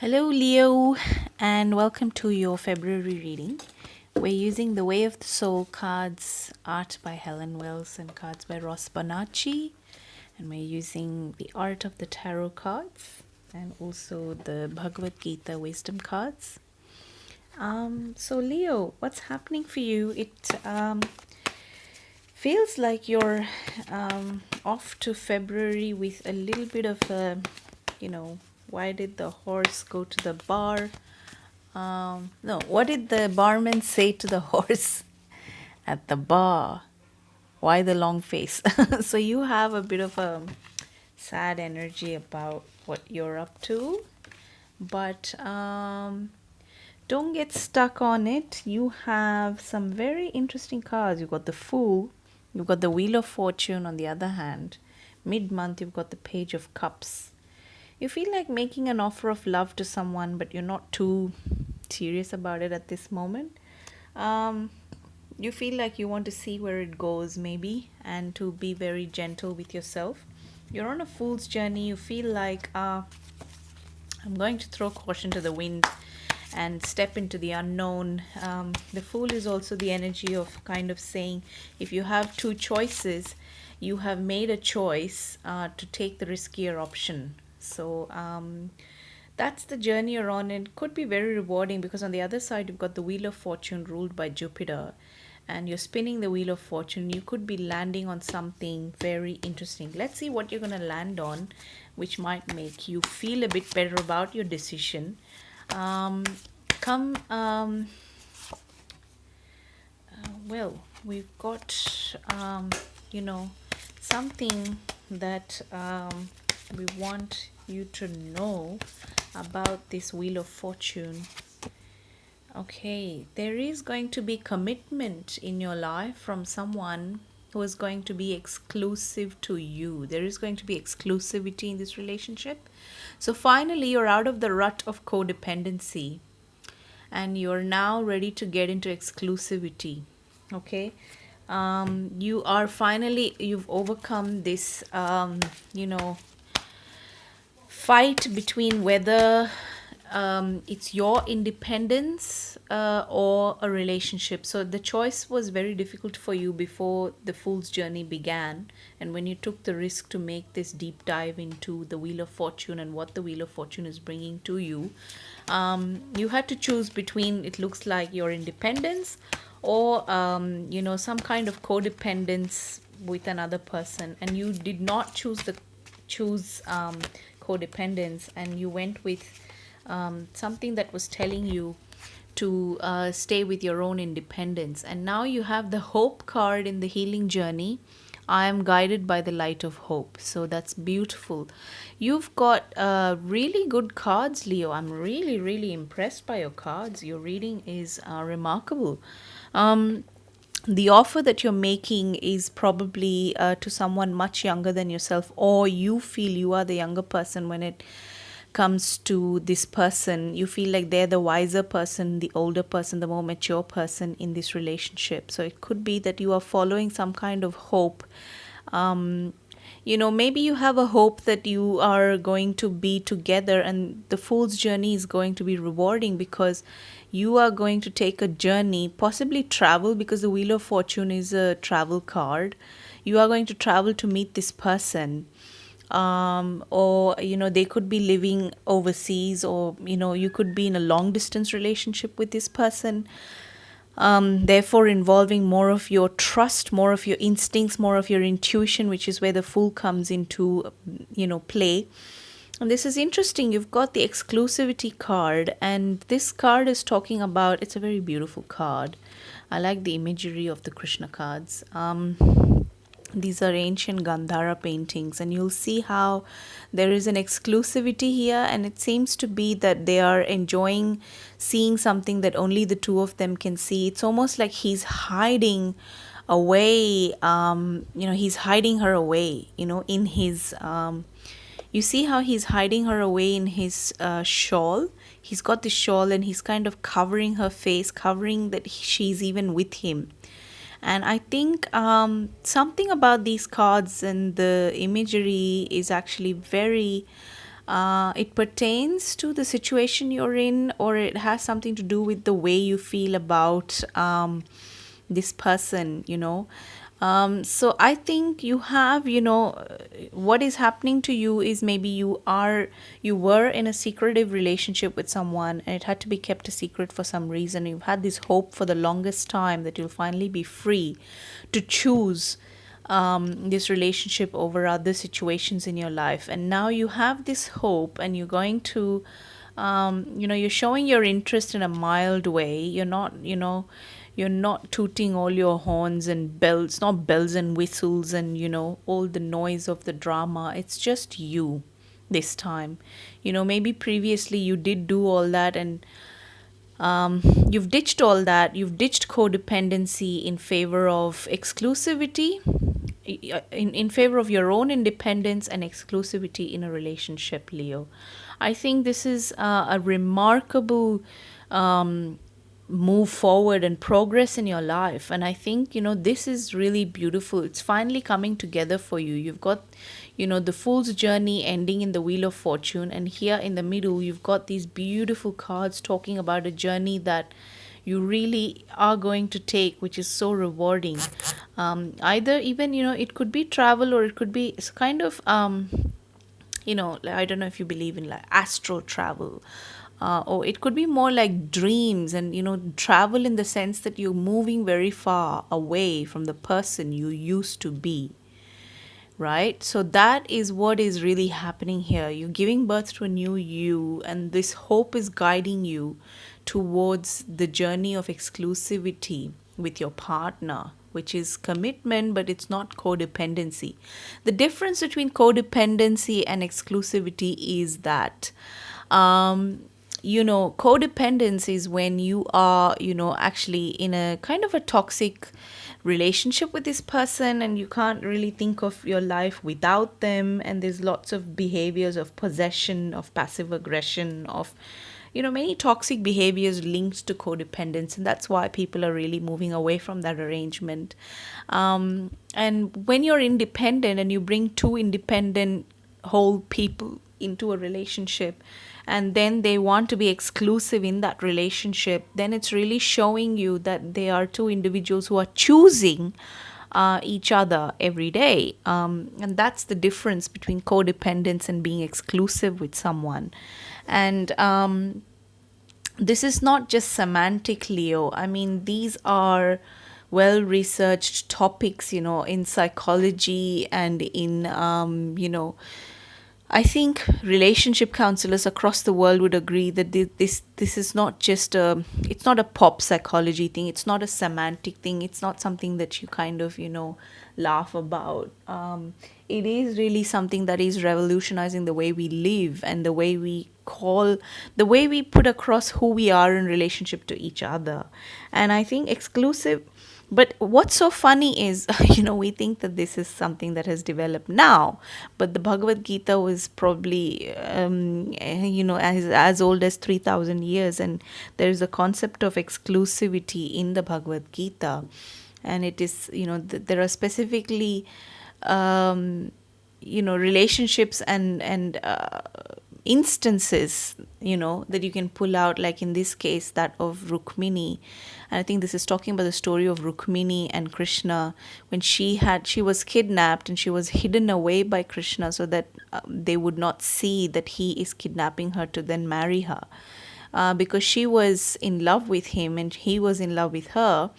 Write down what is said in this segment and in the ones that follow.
Hello, Leo, and welcome to your February reading. We're using The Way of the Soul cards, art by Helen Wells, and cards by Ross Bonacci. And we're using the Art of the Tarot cards and also the Bhagavad Gita wisdom cards. So, Leo, what's happening for you? It feels like you're off to February with a little bit of a, why did the horse go to the bar? No, what did the barman say to the horse at the bar? Why the long face? So you have a bit of a sad energy about what you're up to, but don't get stuck on it. You have some very interesting cards. You've got the Fool, you've got the Wheel of Fortune on the other hand. Mid-month, you've got the Page of Cups. You feel like making an offer of love to someone, but you're not too serious about it at this moment. Um, you feel like you want to see where it goes, maybe, and to be very gentle with yourself. You're on a fool's journey. You feel like, I'm going to throw caution to the wind and step into the unknown. The Fool is also the energy of kind of saying if you have two choices, you have made a choice to take the riskier option. So that's the journey you're on. It could be very rewarding because on the other side, you've got the Wheel of Fortune ruled by Jupiter, and you're spinning the Wheel of Fortune. You could be landing on something very interesting. Let's see what you're going to land on, which might make you feel a bit better about your decision. Um, come, well, we've got, something that we want you to know about this Wheel of Fortune. Okay, there is going to be commitment in your life from someone who is going to be exclusive to you. There is going to be exclusivity in this relationship. So finally, you're out of the rut of codependency and you're now ready to get into exclusivity. Okay, you are finally, you've overcome this, fight between whether it's your independence or a relationship. So the choice was very difficult for you before the Fool's journey began. And when you took the risk to make this deep dive into the Wheel of Fortune and what the Wheel of Fortune is bringing to you, you had to choose between, it looks like, your independence or, some kind of codependence with another person. And you did not choose codependence, and you went with something that was telling you to stay with your own independence. And now you have the Hope card in the healing journey. I am guided by the light of hope. So that's beautiful. You've got really good cards, Leo. I'm really, really impressed by your cards. Your reading is remarkable. The offer that you're making is probably to someone much younger than yourself, or you feel you are the younger person when it comes to this person. You feel like they're the wiser person, the older person, the more mature person in this relationship. So it could be that you are following some kind of hope. Maybe you have a hope that you are going to be together, and the Fool's journey is going to be rewarding because you are going to take a journey, possibly travel, because the Wheel of Fortune is a travel card. You are going to travel to meet this person. Or they could be living overseas, or you could be in a long distance relationship with this person, therefore involving more of your trust, more of your instincts, more of your intuition, which is where the Fool comes into play. And this is interesting. You've got the exclusivity card, and this card is talking about, it's a very beautiful card. I like the imagery of the Krishna cards. These are ancient Gandhara paintings, and you'll see how there is an exclusivity here, and it seems to be that they are enjoying seeing something that only the two of them can see. It's almost like he's hiding away, he's hiding her away, in his, you see how he's hiding her away in his shawl. He's got the shawl and he's kind of covering her face, covering that she's even with him. And I think something about these cards and the imagery is actually very It pertains to the situation you're in, or it has something to do with the way you feel about this person, so I think you have, what is happening to you is maybe you were in a secretive relationship with someone and it had to be kept a secret for some reason. You've had this hope for the longest time that you'll finally be free to choose this relationship over other situations in your life. And now you have this hope and you're going to, you're showing your interest in a mild way. You're not tooting all your horns and bells, not bells and whistles and, all the noise of the drama. It's just you this time. Maybe previously you did do all that, and you've ditched all that. You've ditched codependency in favor of exclusivity, in favor of your own independence and exclusivity in a relationship, Leo. I think this is a remarkable move forward and progress in your life. And I think, this is really beautiful. It's finally coming together for you. You've got, the fool's journey ending in the wheel of fortune. And here in the middle, you've got these beautiful cards talking about a journey that you really are going to take, which is so rewarding. Either even, it could be travel, or it could be it's kind of, like, I don't know if you believe in like astral travel, or it could be more like dreams and, travel in the sense that you're moving very far away from the person you used to be. Right? So that is what is really happening here. You're giving birth to a new you, and this hope is guiding you towards the journey of exclusivity with your partner, which is commitment, but it's not codependency. The difference between codependency and exclusivity is that, codependence is when you are, actually in a kind of a toxic relationship with this person, and you can't really think of your life without them, and there's lots of behaviors of possession, of passive aggression, of many toxic behaviors linked to codependence, and that's why people are really moving away from that arrangement. And when you're independent and you bring two independent whole people into a relationship, and then they want to be exclusive in that relationship, then it's really showing you that they are two individuals who are choosing each other every day. And that's the difference between codependence and being exclusive with someone. And this is not just semantic, Leo. I mean, these are well researched topics, in psychology and in, I think relationship counselors across the world would agree that this is not just it's not a pop psychology thing. It's not a semantic thing. It's not something that you kind of, laugh about. It is really something that is revolutionizing the way we live and the way we put across who we are in relationship to each other. And I think exclusive. But what's so funny is, we think that this is something that has developed now, but the Bhagavad Gita was probably, as old as 3,000 years. And there is a concept of exclusivity in the Bhagavad Gita. And it is, there are specifically, relationships and instances, that you can pull out, like in this case, that of Rukmini. And I think this is talking about the story of Rukmini and Krishna when she was kidnapped and she was hidden away by Krishna so that they would not see that he is kidnapping her to then marry her. Because she was in love with him and he was in love with her.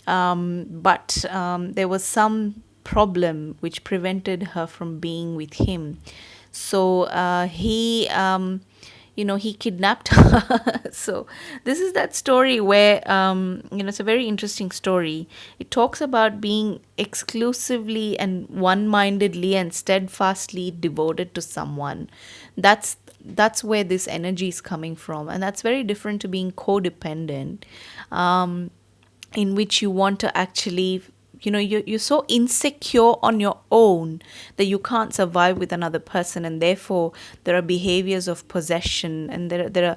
But there was some problem which prevented her from being with him. So he kidnapped her. So this is that story where, it's a very interesting story. It talks about being exclusively and one-mindedly and steadfastly devoted to someone. That's where this energy is coming from. And that's very different to being codependent, in which you want to actually you're so insecure on your own that you can't survive with another person, and therefore there are behaviors of possession, and there are,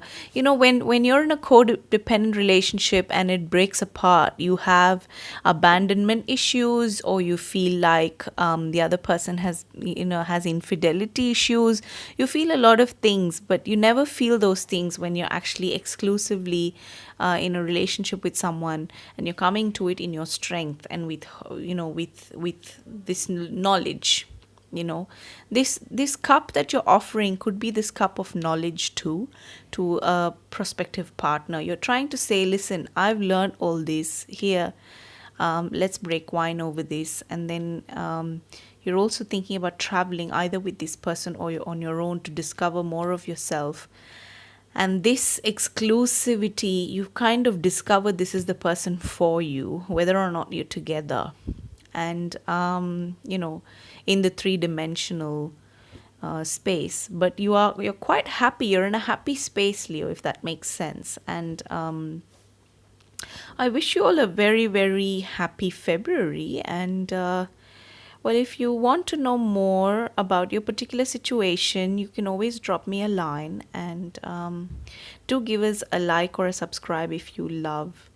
when you're in a codependent relationship and it breaks apart, you have abandonment issues, or you feel like the other person has infidelity issues. You feel a lot of things, but you never feel those things when you're actually exclusively in a relationship with someone, and you're coming to it in your strength and with this knowledge. This cup that you're offering could be this cup of knowledge too, to a prospective partner. You're trying to say, listen, I've learned all this here. Let's break wine over this. And then you're also thinking about traveling either with this person or you're on your own to discover more of yourself. And this exclusivity, you kind of discover this is the person for you, whether or not you're together. And, in the three-dimensional space. But you're quite happy. You're in a happy space, Leo, if that makes sense. And I wish you all a very, very happy February. And well, if you want to know more about your particular situation, you can always drop me a line, and do give us a like or a subscribe if you love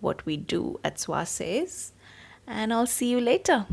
what we do at Swa Says. And I'll see you later.